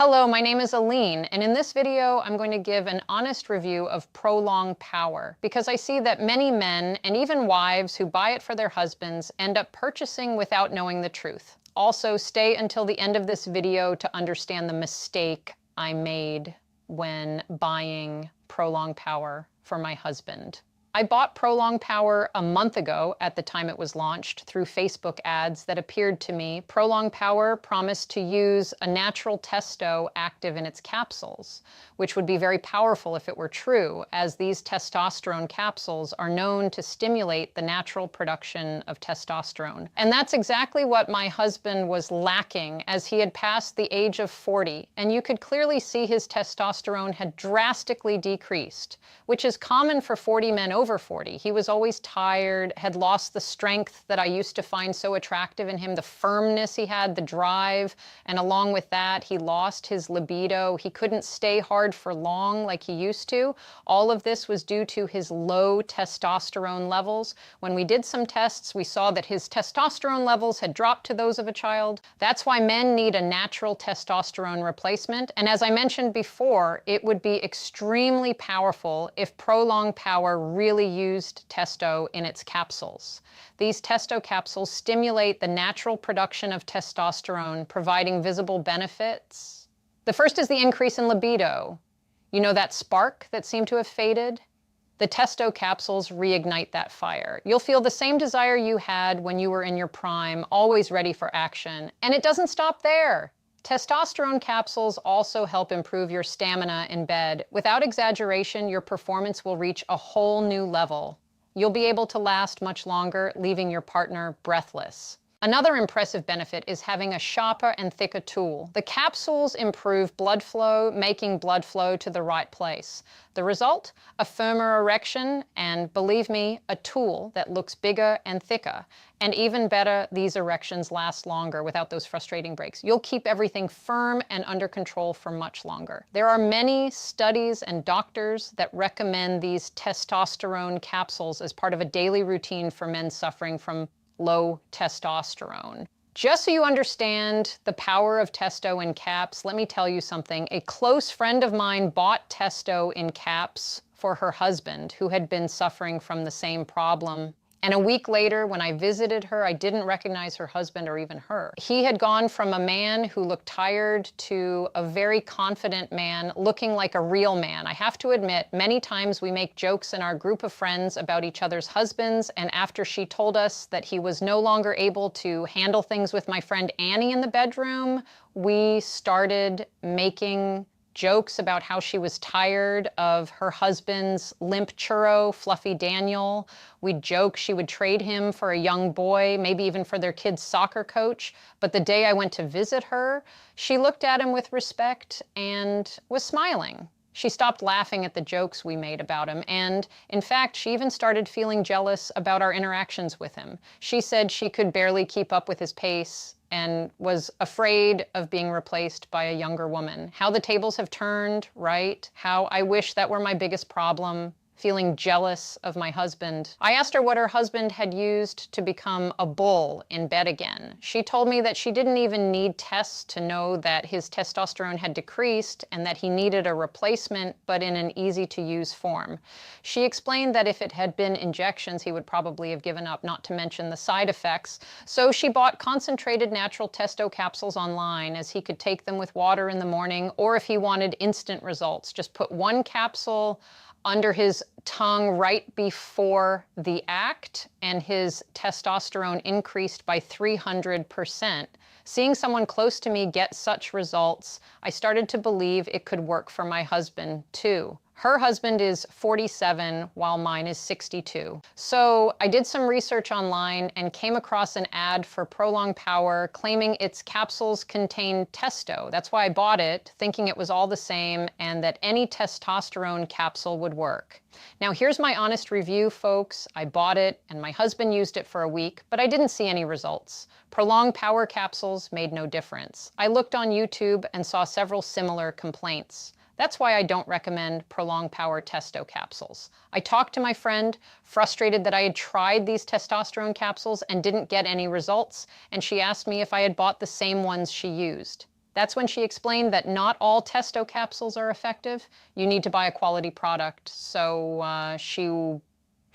Hello, my name is Aline, and in this video, I'm going to give an honest review of Prolong Power because I see that many men and even wives who buy it for their husbands end up purchasing without knowing the truth. Also, stay until the end of this video to understand the mistake I made when buying Prolong Power for my husband. I bought Prolong Power a month ago at the time it was launched through Facebook ads that appeared to me. Prolong Power promised to use a natural testo active in its capsules, which would be very powerful if it were true, as these testosterone capsules are known to stimulate the natural production of testosterone. And that's exactly what my husband was lacking as he had passed the age of 40, and you could clearly see his testosterone had drastically decreased, which is common for 40 men over 40. He was always tired, had lost the strength that I used to find so attractive in him, the firmness he had, the drive, and along with that, he lost his libido. He couldn't stay hard for long like he used to. All of this was due to his low testosterone levels. When we did some tests, we saw that his testosterone levels had dropped to those of a child. That's why men need a natural testosterone replacement. And as I mentioned before, it would be extremely powerful if Prolong Power really used testo in its capsules. These testo capsules stimulate the natural production of testosterone, providing visible benefits. The first is the increase in libido. You know that spark that seemed to have faded? The testo capsules reignite that fire. You'll feel the same desire you had when you were in your prime, always ready for action. And it doesn't stop there. Testosterone capsules also help improve your stamina in bed. Without exaggeration, your performance will reach a whole new level. You'll be able to last much longer, leaving your partner breathless. Another impressive benefit is having a sharper and thicker tool. The capsules improve blood flow, making blood flow to the right place. The result? A firmer erection and, believe me, a tool that looks bigger and thicker. And even better, these erections last longer without those frustrating breaks. You'll keep everything firm and under control for much longer. There are many studies and doctors that recommend these testosterone capsules as part of a daily routine for men suffering from low testosterone. Just so you understand the power of testo in caps, let me tell you something. A close friend of mine bought testo in caps for her husband who had been suffering from the same problem. And a week later, when I visited her, I didn't recognize her husband or even her. He had gone from a man who looked tired to a very confident man, looking like a real man. I have to admit, many times we make jokes in our group of friends about each other's husbands, and after she told us that he was no longer able to handle things with my friend Annie in the bedroom, we started making jokes about how she was tired of her husband's limp churro, Fluffy Daniel. We'd joke she would trade him for a young boy, maybe even for their kid's soccer coach. But the day I went to visit her, she looked at him with respect and was smiling. She stopped laughing at the jokes we made about him, and in fact, she even started feeling jealous about our interactions with him. She said she could barely keep up with his pace and was afraid of being replaced by a younger woman. How the tables have turned, right? How I wish that were my biggest problem, feeling jealous of my husband. I asked her what her husband had used to become a bull in bed again. She told me that she didn't even need tests to know that his testosterone had decreased and that he needed a replacement, but in an easy-to-use form. She explained that if it had been injections, he would probably have given up, not to mention the side effects. So she bought concentrated natural testo capsules online, as he could take them with water in the morning, or if he wanted instant results, just put one capsule under his tongue right before the act, and his testosterone increased by 300%. Seeing someone close to me get such results, I started to believe it could work for my husband too. Her husband is 47, while mine is 62. So I did some research online and came across an ad for Prolong Power claiming its capsules contain testo. That's why I bought it, thinking it was all the same and that any testosterone capsule would work. Now here's my honest review, folks. I bought it and my husband used it for a week, but I didn't see any results. Prolong Power capsules made no difference. I looked on YouTube and saw several similar complaints. That's why I don't recommend Prolong Power testo capsules. I talked to my friend, frustrated that I had tried these testosterone capsules and didn't get any results, and she asked me if I had bought the same ones she used. That's when she explained that not all testo capsules are effective. You need to buy a quality product. So she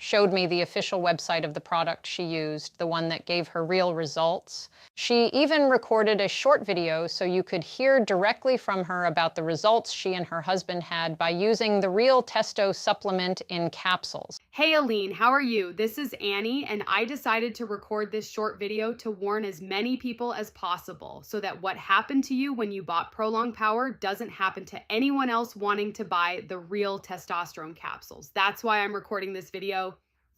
showed me the official website of the product she used, the one that gave her real results. She even recorded a short video so you could hear directly from her about the results she and her husband had by using the real testo supplement in capsules. Hey Aline, how are you? This is Annie, and I decided to record this short video to warn as many people as possible so that what happened to you when you bought Prolong Power doesn't happen to anyone else wanting to buy the real testosterone capsules. That's why I'm recording this video.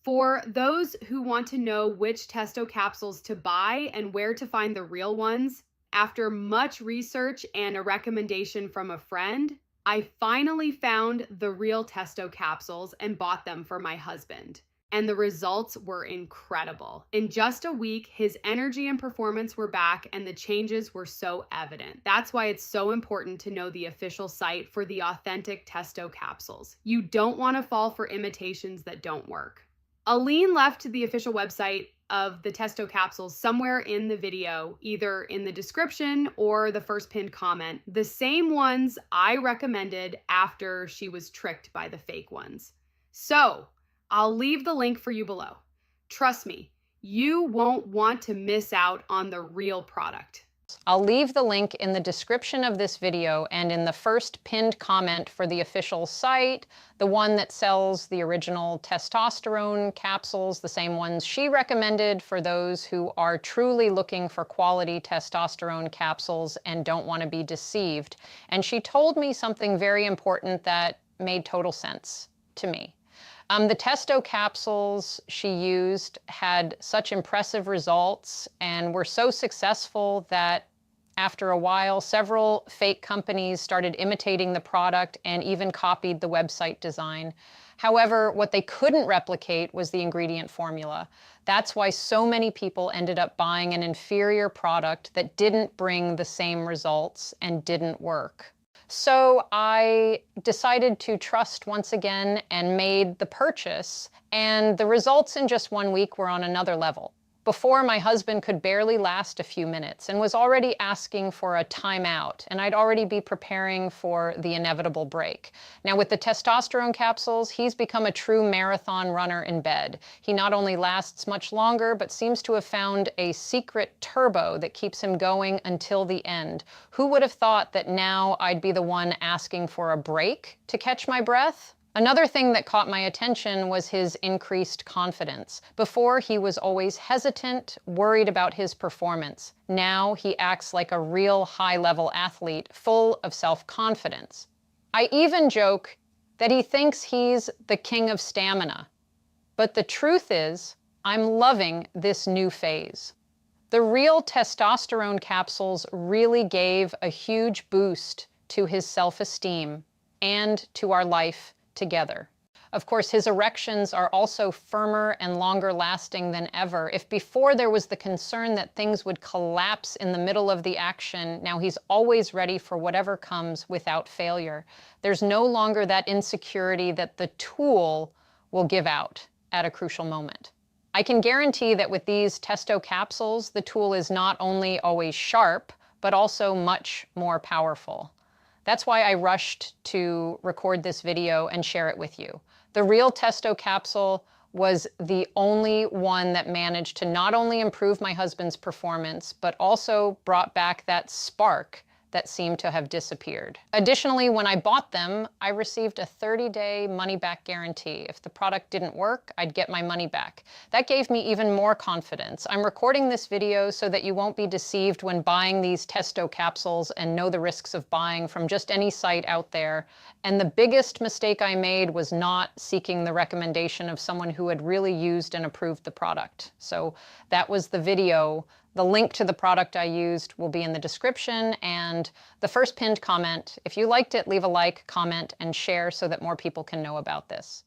For those who want to know which testo capsules to buy and where to find the real ones, after much research and a recommendation from a friend, I finally found the real testo capsules and bought them for my husband. And the results were incredible. In just a week, his energy and performance were back and the changes were so evident. That's why it's so important to know the official site for the authentic testo capsules. You don't want to fall for imitations that don't work. Aline left the official website of the testo capsules somewhere in the video, either in the description or the first pinned comment, the same ones I recommended after she was tricked by the fake ones. So I'll leave the link for you below. Trust me, you won't want to miss out on the real product. I'll leave the link in the description of this video and in the first pinned comment for the official site, the one that sells the original testosterone capsules, the same ones she recommended for those who are truly looking for quality testosterone capsules and don't want to be deceived. And she told me something very important that made total sense to me. The testo capsules she used had such impressive results and were so successful that after a while, several fake companies started imitating the product and even copied the website design. However, what they couldn't replicate was the ingredient formula. That's why so many people ended up buying an inferior product that didn't bring the same results and didn't work. So I decided to trust once again and made the purchase, and the results in just 1 week were on another level. Before, my husband could barely last a few minutes and was already asking for a timeout, and I'd already be preparing for the inevitable break. Now, with the testosterone capsules, he's become a true marathon runner in bed. He not only lasts much longer, but seems to have found a secret turbo that keeps him going until the end. Who would have thought that now I'd be the one asking for a break to catch my breath? Another thing that caught my attention was his increased confidence. Before, he was always hesitant, worried about his performance. Now, he acts like a real high-level athlete, full of self-confidence. I even joke that he thinks he's the king of stamina. But the truth is, I'm loving this new phase. The real testosterone capsules really gave a huge boost to his self-esteem and to our life together. Of course, his erections are also firmer and longer lasting than ever. If before there was the concern that things would collapse in the middle of the action, now he's always ready for whatever comes without failure. There's no longer that insecurity that the tool will give out at a crucial moment. I can guarantee that with these testo capsules, the tool is not only always sharp, but also much more powerful. That's why I rushed to record this video and share it with you. The real testo capsule was the only one that managed to not only improve my husband's performance, but also brought back that spark that seemed to have disappeared. Additionally, when I bought them, I received a 30-day money-back guarantee. If the product didn't work, I'd get my money back. That gave me even more confidence. I'm recording this video so that you won't be deceived when buying these testo capsules and know the risks of buying from just any site out there. And the biggest mistake I made was not seeking the recommendation of someone who had really used and approved the product. So that was the video. The link to the product I used will be in the description and the first pinned comment. If you liked it, leave a like, comment, and share so that more people can know about this.